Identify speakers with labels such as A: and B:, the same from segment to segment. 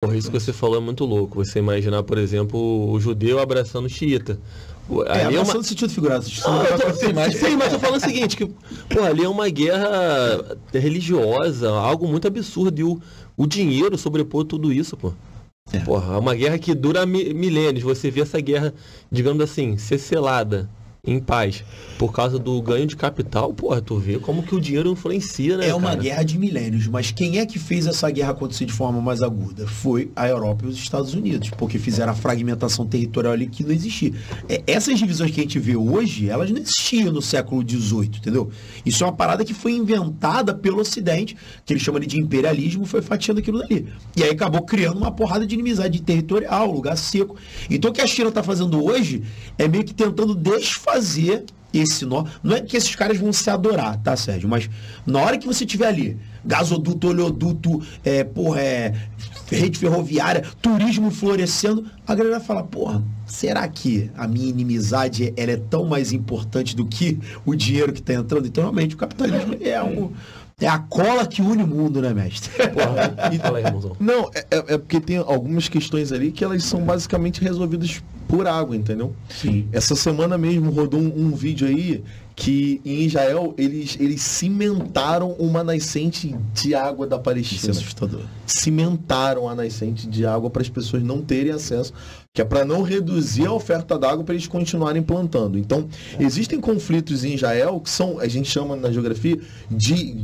A: Porra, isso que você falou é muito louco. Você imaginar, por exemplo, o judeu abraçando o xiita.
B: Ali é no sentido figurado.
A: Sim, mas eu tô falando o seguinte, que porra, ali é uma guerra religiosa, algo muito absurdo. E o dinheiro sobrepôs tudo isso, pô. Porra, é uma guerra que dura milênios. Você vê essa guerra, digamos assim, ser selada em paz por causa do ganho de capital. Porra, tu vê como que o dinheiro influencia, né,
B: É uma guerra de milênios, mas quem é que fez essa guerra acontecer de forma mais aguda? Foi a Europa e os Estados Unidos, porque fizeram a fragmentação territorial ali que não existia. Essas divisões que a gente vê hoje, elas não existiam no século XVIII, entendeu? Isso é uma parada que foi inventada pelo Ocidente, que eles chamam de imperialismo, foi fatiando aquilo dali. E aí acabou criando uma porrada de inimizade territorial, lugar seco. Então o que a China está fazendo hoje é meio que tentando desfazer esse nó. Não é que esses caras vão se adorar, tá, Sérgio? Mas na hora que você tiver ali gasoduto, oleoduto, rede ferroviária, turismo florescendo, a galera fala, porra, será que a minha inimizade ela é tão mais importante do que o dinheiro que está entrando? Então, realmente, o capitalismo é a cola que une o mundo, né, mestre?
A: Porra, fala aí, irmãozão.
C: Não, é porque tem algumas questões ali que elas são basicamente resolvidas por água, entendeu?
B: Sim.
C: Essa semana mesmo rodou um vídeo aí que em Israel eles cimentaram uma nascente de água da Palestina.
B: Isso é assustador.
C: Cimentaram a nascente de água para as pessoas não terem acesso, que é para não reduzir a oferta d'água para eles continuarem plantando. Então, existem conflitos em Israel que são, a gente chama na geografia de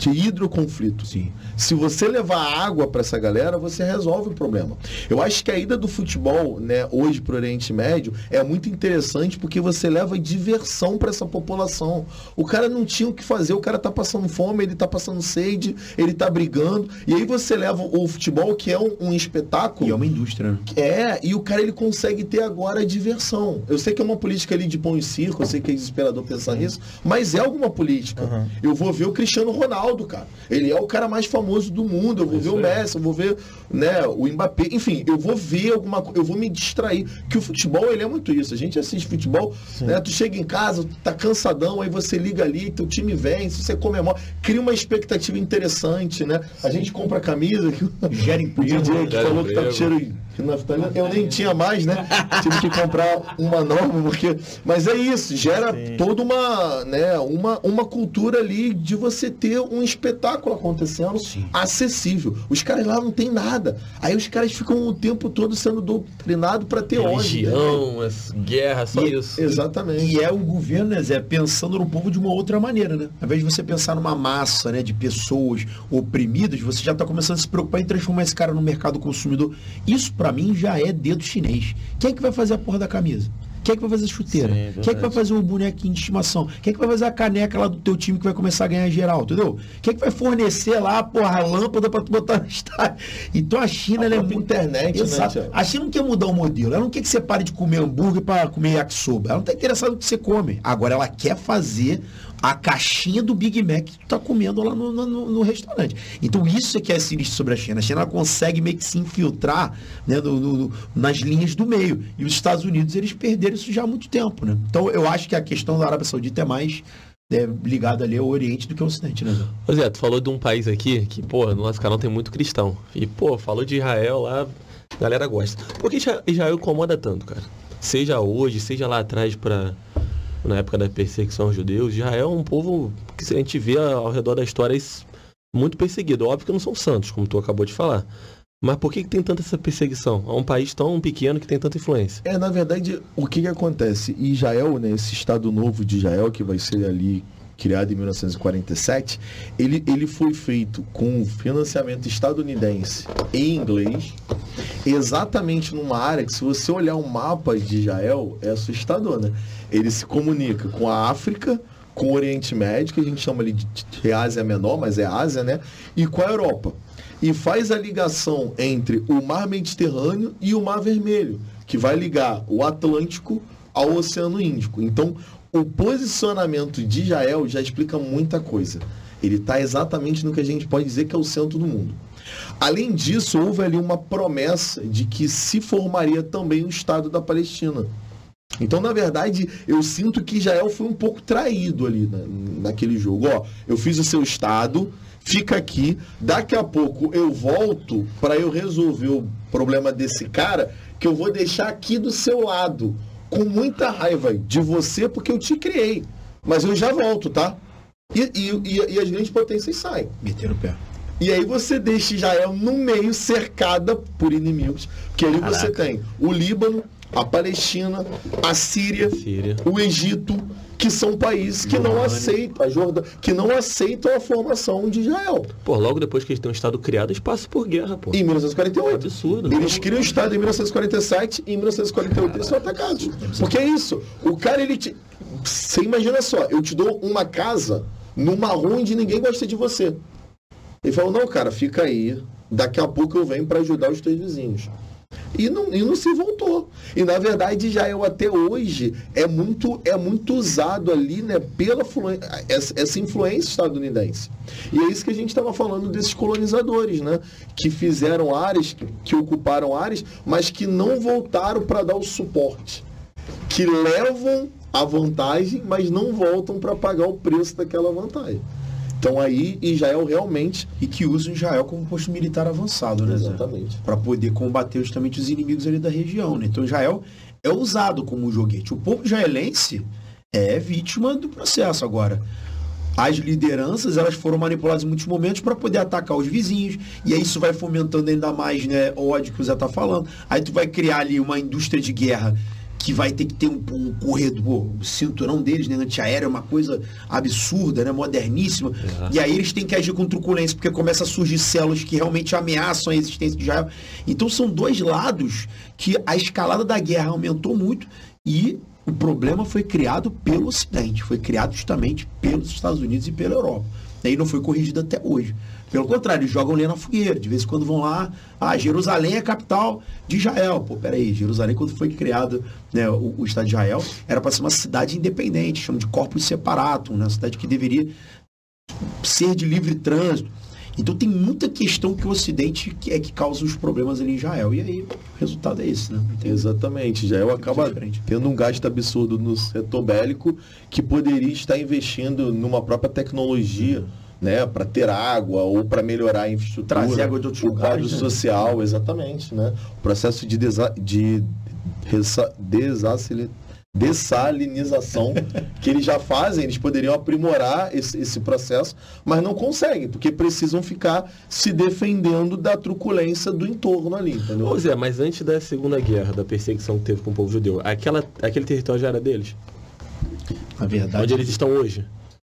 C: hidroconflito.
B: Sim.
C: Se você levar água para essa galera, você resolve o problema. Eu acho que a ida do futebol, né, hoje para o Oriente Médio é muito interessante porque você leva diversão para essa população. O cara não tinha o que fazer, o cara tá passando fome, ele tá passando sede, ele tá brigando, e aí você leva o futebol, que é um espetáculo.
B: E é uma indústria, né?
C: E o cara ele consegue ter agora a diversão. Eu sei que é uma política ali de pão e circo, eu sei que é desesperador pensar nisso, mas é alguma política. Uhum. Eu vou ver o Cristiano Ronaldo, cara. Ele é o cara mais famoso do mundo. Eu vou ver o Messi, eu vou ver, né, o Mbappé. Enfim, eu vou ver alguma coisa, eu vou me distrair. Que o futebol, ele é muito isso. A gente assiste futebol, né? Tu chega em casa, tu tá cansadão, aí você liga ali, teu time vence, você comemora, cria uma expectativa interessante, né? A gente compra a camisa,
B: gera emprego,
C: que falou que tá cheiro. Eu nem tinha mais, né? Tive que comprar uma nova, porque... Mas é isso, gera toda uma, né, uma cultura ali de você ter um espetáculo acontecendo acessível. Os caras lá não tem nada. Aí os caras ficam o tempo todo sendo doutrinados para ter ódio.
A: Religião, as guerras, só isso.
C: Exatamente.
B: E é o governo, né, Zé, pensando no povo de uma outra maneira, né? Ao invés de você pensar numa massa, né, de pessoas oprimidas, você já está começando a se preocupar em transformar esse cara no mercado consumidor. Isso, pra mim, já é dedo chinês. Quem é que vai fazer a porra da camisa? Quem é que vai fazer a chuteira? Quem é que vai fazer o bonequinho de estimação? Quem é que vai fazer a caneca lá do teu time que vai começar a ganhar geral, entendeu? Quem é que vai fornecer lá, porra, a lâmpada pra tu botar no estádio? Então a China, ela é muito...
C: internet,
B: exato.
C: Né,
B: a China não quer mudar o modelo. Ela não quer que você pare de comer hambúrguer para comer yakisoba. Ela não tá interessada no que você come. Agora ela quer fazer a caixinha do Big Mac que tu tá comendo lá no restaurante. Então isso é que é sinistro sobre a China. A China ela consegue meio que se infiltrar, né, nas linhas do meio. E os Estados Unidos, eles perderam isso já há muito tempo, né? Então eu acho que a questão da Arábia Saudita é mais ligada ali ao Oriente do que ao Ocidente, né?
A: Ô Zé, tu falou de um país aqui que, pô, no nosso canal tem muito cristão. E, pô, falou de Israel lá, a galera gosta. Por que Israel incomoda tanto, cara? Seja hoje, seja lá atrás na época da perseguição aos judeus, Israel é um povo que a gente vê ao redor da história muito perseguido. Óbvio que não são santos, como tu acabou de falar. Mas por que tem tanta essa perseguição? É um país tão pequeno que tem tanta influência.
C: Na verdade, o que acontece? Israel, né, esse Estado novo de Israel, que vai ser ali criado em 1947, ele foi feito com financiamento estadunidense em inglês, exatamente numa área que, se você olhar um mapa de Israel, é assustador, né? Ele se comunica com a África, com o Oriente Médio, que a gente chama ali de Ásia Menor, mas é Ásia, né? E com a Europa. E faz a ligação entre o Mar Mediterrâneo e o Mar Vermelho, que vai ligar o Atlântico ao Oceano Índico. Então, o posicionamento de Israel já explica muita coisa. Ele está exatamente no que a gente pode dizer que é o centro do mundo. Além disso, houve ali uma promessa de que se formaria também o Estado da Palestina. Então, na verdade, eu sinto que Israel foi um pouco traído ali naquele jogo. Ó, eu fiz o seu estado, fica aqui, daqui a pouco eu volto para eu resolver o problema desse cara, que eu vou deixar aqui do seu lado, com muita raiva de você, porque eu te criei. Mas eu já volto, tá? E as grandes potências saem.
B: Meteram o pé.
C: E aí você deixa Israel no meio, cercada por inimigos, porque ali você tem o Líbano, a Palestina, a Síria, o Egito, que são países que não aceitam, a Jordânia, que não aceitam a formação de Israel.
A: Pô, logo depois que eles têm um Estado criado, eles passam por guerra, pô.
C: Em 1948.
A: Absurdo.
C: Eles criam o Estado em 1947 e em 1948 eles são atacados. Porque é isso. O cara, você imagina só, eu te dou uma casa numa rua onde ninguém gosta de você. Ele falou, não, cara, fica aí. Daqui a pouco eu venho para ajudar os teus vizinhos. E não se voltou. E, na verdade, Israel até hoje é muito usado ali, né, pela essa influência estadunidense. E é isso que a gente estava falando desses colonizadores, né, que fizeram áreas, que ocuparam áreas, mas que não voltaram para dar o suporte. Que levam a vantagem, mas não voltam para pagar o preço daquela vantagem. Então aí Israel realmente...
B: E que usam Israel como posto militar avançado, né?
C: Exatamente.
B: Para poder combater justamente os inimigos ali da região, né? Então Israel é usado como joguete. O povo israelense é vítima do processo agora. As lideranças, elas foram manipuladas em muitos momentos para poder atacar os vizinhos, e aí isso vai fomentando ainda mais, né, o ódio que o Zé tá falando. Aí tu vai criar ali uma indústria de guerra que vai ter que ter um corredor, o cinturão deles, né, antiaéreo, é uma coisa absurda, né, moderníssima. E aí eles têm que agir com truculência, porque começa a surgir células que realmente ameaçam a existência de Israel. Então são dois lados que a escalada da guerra aumentou muito e o problema foi criado pelo Ocidente, foi criado justamente pelos Estados Unidos e pela Europa. E aí não foi corrigido até hoje. Pelo contrário, eles jogam lenha na fogueira. De vez em quando vão lá, Jerusalém é a capital de Israel. Pô, peraí, Jerusalém, quando foi criado, né, o Estado de Israel, era para ser uma cidade independente, chamam de corpus separatum, né, uma cidade que deveria ser de livre trânsito. Então tem muita questão que o Ocidente que causa os problemas ali em Israel. E aí o resultado é esse, né?
C: Exatamente. Israel acaba tendo um gasto absurdo no setor bélico que poderia estar investindo numa própria tecnologia, né, para ter água ou para melhorar a infraestrutura,
B: trazer água de outros lugares,
C: quadro social, exatamente, né? O processo de dessalinização que eles já fazem, eles poderiam aprimorar esse processo, mas não conseguem, porque precisam ficar se defendendo da truculência do entorno ali, entendeu?
A: Pois é, mas antes da Segunda Guerra, da perseguição que teve com o povo judeu, aquele território já era deles?
B: Na verdade...
A: Onde eles estão hoje?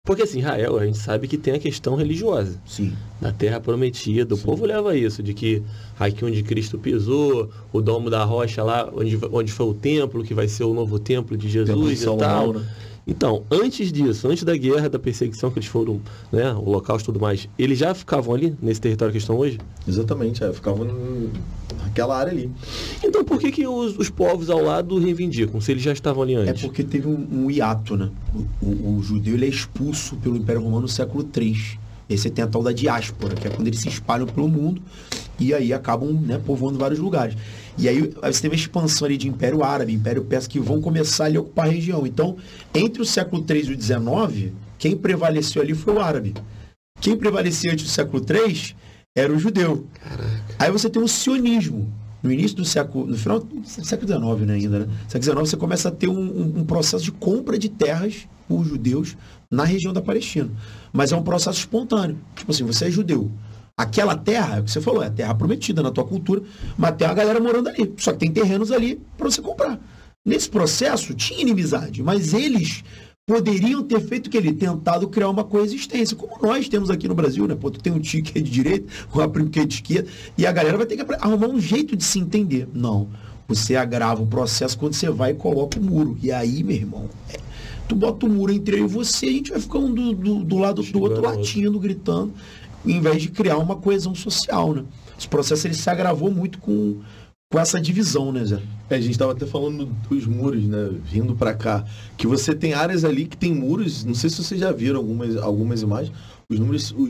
A: Porque assim, Israel, a gente sabe que tem a questão religiosa.
B: Sim.
A: Na Terra Prometida, o povo leva isso, de que aqui onde Cristo pisou, o domo da rocha lá, onde foi o templo, que vai ser o novo templo de Jesus e tal. Né? Então, antes disso, antes da guerra, da perseguição que eles foram, né, o holocausto e tudo mais, eles já ficavam ali, nesse território que estão hoje?
C: Exatamente, ficavam naquela área ali.
A: Então por que os povos ao lado reivindicam, se eles já estavam ali antes?
B: É porque teve um hiato, né? O judeu ele é expulso pelo Império Romano no século III. E aí você tem a tal da diáspora, que é quando eles se espalham pelo mundo e aí acabam, né, povoando vários lugares. E aí você teve a expansão ali de Império Árabe, Império Persa, que vão começar ali a ocupar a região. Então, entre o século III e o XIX, quem prevaleceu ali foi o árabe. Quem prevalecia antes do século III era o judeu.
A: Caraca.
B: Aí você tem o sionismo. No início do século, no final do século XIX, né, ainda, né? No século XIX você começa a ter um processo de compra de terras por judeus na região da Palestina. Mas é um processo espontâneo. Tipo assim, você é judeu. Aquela terra, é o que você falou, é a terra prometida na tua cultura, mas tem uma galera morando ali. Só que tem terrenos ali para você comprar. Nesse processo tinha inimizade, mas eles poderiam ter feito o que ele tentado criar uma coexistência, como nós temos aqui no Brasil, né? Pô, tu tem um tio que é de direita, um primo que é de esquerda, e a galera vai ter que arrumar um jeito de se entender. Não. Você agrava o processo quando você vai e coloca o muro. E aí, meu irmão, tu bota o muro entre eu e você, a gente vai ficar um do lado do outro latindo, gritando, em vez de criar uma coesão social, né? Esse processo ele se agravou muito com com essa divisão, né, Zé?
C: A gente estava até falando dos muros, né? Vindo para cá. Que você tem áreas ali que tem muros, não sei se vocês já viram algumas imagens, os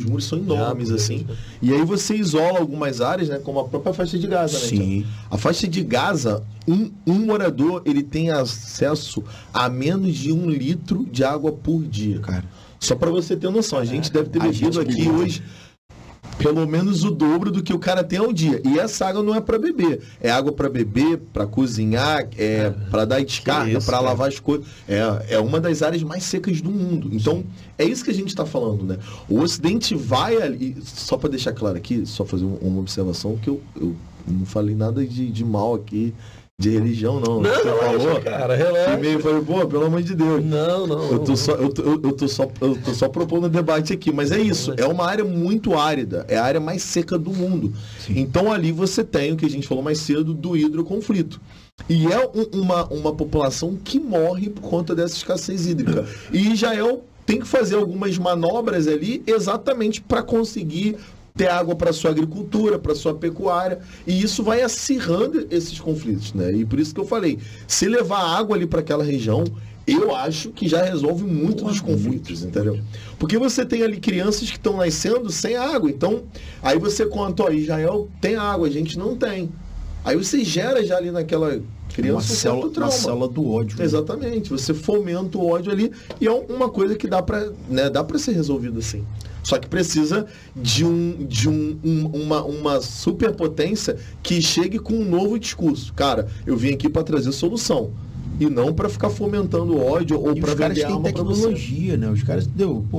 C: muros são enormes, assim. E aí você isola algumas áreas, né? Como a própria faixa de Gaza, né?
B: Sim.
C: A faixa de Gaza, um morador, ele tem acesso a menos de 1 litro de água por dia.
B: Cara.
C: Só para você ter noção, a gente deve ter bebido aqui hoje pelo menos o dobro do que o cara tem ao dia. E essa água não é para beber. É água para beber, para cozinhar, para dar descarga, para lavar as coisas. É uma das áreas mais secas do mundo. Então, é isso que a gente está falando, né? O Ocidente vai ali... Só para deixar claro aqui, só fazer uma observação, que eu não falei nada de mal aqui, de religião, não.
A: Não,
C: você falou,
A: cara, relaxa.
C: E meio falei, pô, pelo amor de Deus.
A: Não.
C: Eu tô só propondo debate aqui, mas é isso. É uma área muito árida. É a área mais seca do mundo. Sim. Então ali você tem o que a gente falou mais cedo do hidroconflito. E é uma população que morre por conta dessa escassez hídrica. E Israel tem que fazer algumas manobras ali exatamente para conseguir ter água para sua agricultura, para sua pecuária, e isso vai acirrando esses conflitos, né? E por isso que eu falei, se levar água ali para aquela região, eu acho que já resolve muito dos conflitos, entendeu? Porque você tem ali crianças que estão nascendo sem água, então aí você conta, ó, Israel tem água, a gente não tem. Aí você gera já ali naquela criança
B: uma célula do ódio.
C: Né? Exatamente, você fomenta o ódio ali, e é uma coisa que dá para ser resolvido assim. Só que precisa de uma superpotência que chegue com um novo discurso. Cara, eu vim aqui para trazer solução. E não para ficar fomentando ódio ou para vender arma para você.
B: Os caras têm tecnologia, né? Os caras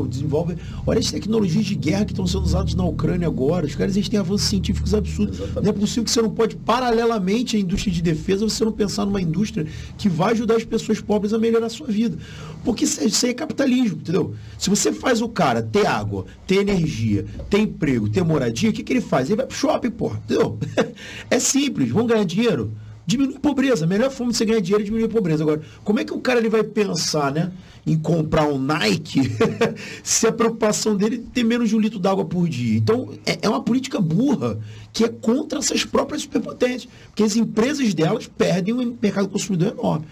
B: desenvolvem... Olha as tecnologias de guerra que estão sendo usadas na Ucrânia agora. Os caras, eles têm avanços científicos absurdos. Exatamente. Não é possível que você não pode, paralelamente à indústria de defesa, você não pensar numa indústria que vai ajudar as pessoas pobres a melhorar a sua vida. Porque isso aí é capitalismo, entendeu? Se você faz o cara ter água, ter energia, ter emprego, ter moradia, o que ele faz? Ele vai pro shopping, porra, entendeu? É simples, vão ganhar dinheiro. Diminui a pobreza. A melhor forma de você ganhar dinheiro é diminuir a pobreza. Agora, como é que o cara ele vai pensar, né, em comprar um Nike se a preocupação dele é ter menos de 1 litro d'água por dia? Então, é uma política burra que é contra essas próprias superpotências. Porque as empresas delas perdem um mercado consumidor enorme.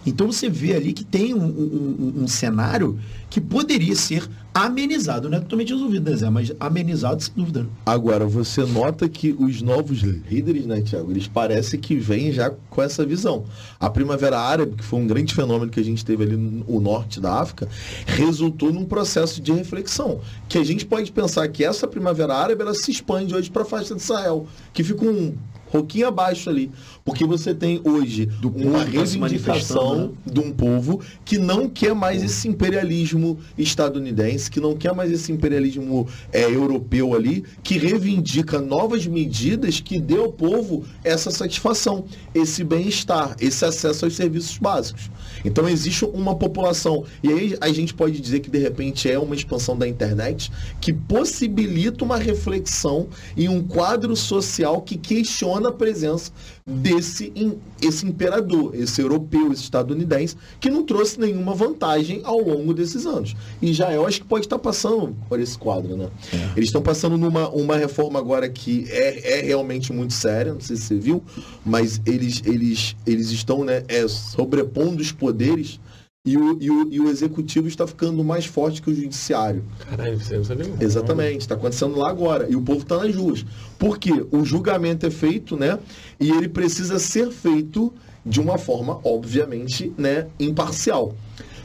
B: Então, você vê ali que tem um cenário que poderia ser amenizado, não é totalmente resolvido, né, Zé? Mas amenizado, sem dúvida.
C: Agora, você nota que os novos líderes, né, Thiago, eles parecem que vêm já com essa visão. A Primavera Árabe, que foi um grande fenômeno que a gente teve ali no norte da África, resultou num processo de reflexão. Que a gente pode pensar que essa Primavera Árabe, ela se expande hoje para a faixa de Israel, que fica um pouquinho abaixo ali, porque você tem hoje uma reivindicação de um povo que não quer mais esse imperialismo estadunidense, que não quer mais esse imperialismo europeu ali, que reivindica novas medidas que dê ao povo essa satisfação, esse bem-estar, esse acesso aos serviços básicos. Então existe uma população, e aí a gente pode dizer que de repente é uma expansão da internet que possibilita uma reflexão em um quadro social que questiona a presença desse esse imperador, esse europeu, esse estadunidense, que não trouxe nenhuma vantagem ao longo desses anos. E Israel acho que pode estar passando por esse quadro, né? Eles estão passando numa reforma agora que é realmente muito séria, não sei se você viu, mas eles estão, né, sobrepondo os poderes. E o executivo está ficando mais forte que o judiciário.
A: Caralho, você não sabia.
C: Exatamente, está acontecendo lá agora. E o povo está nas ruas. Por quê? O julgamento é feito, né? E ele precisa ser feito de uma forma, obviamente, né, imparcial.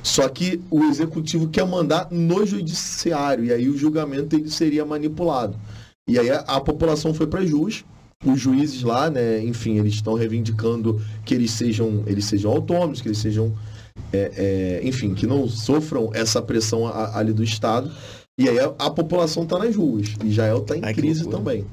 C: Só que o executivo quer mandar no judiciário. E aí o julgamento ele seria manipulado. E aí a população foi para as ruas. Os juízes lá, né, enfim, eles estão reivindicando que eles sejam autônomos, que eles sejam... enfim, que não sofram essa pressão ali do Estado. E aí a população está nas ruas. Israel está em crise também.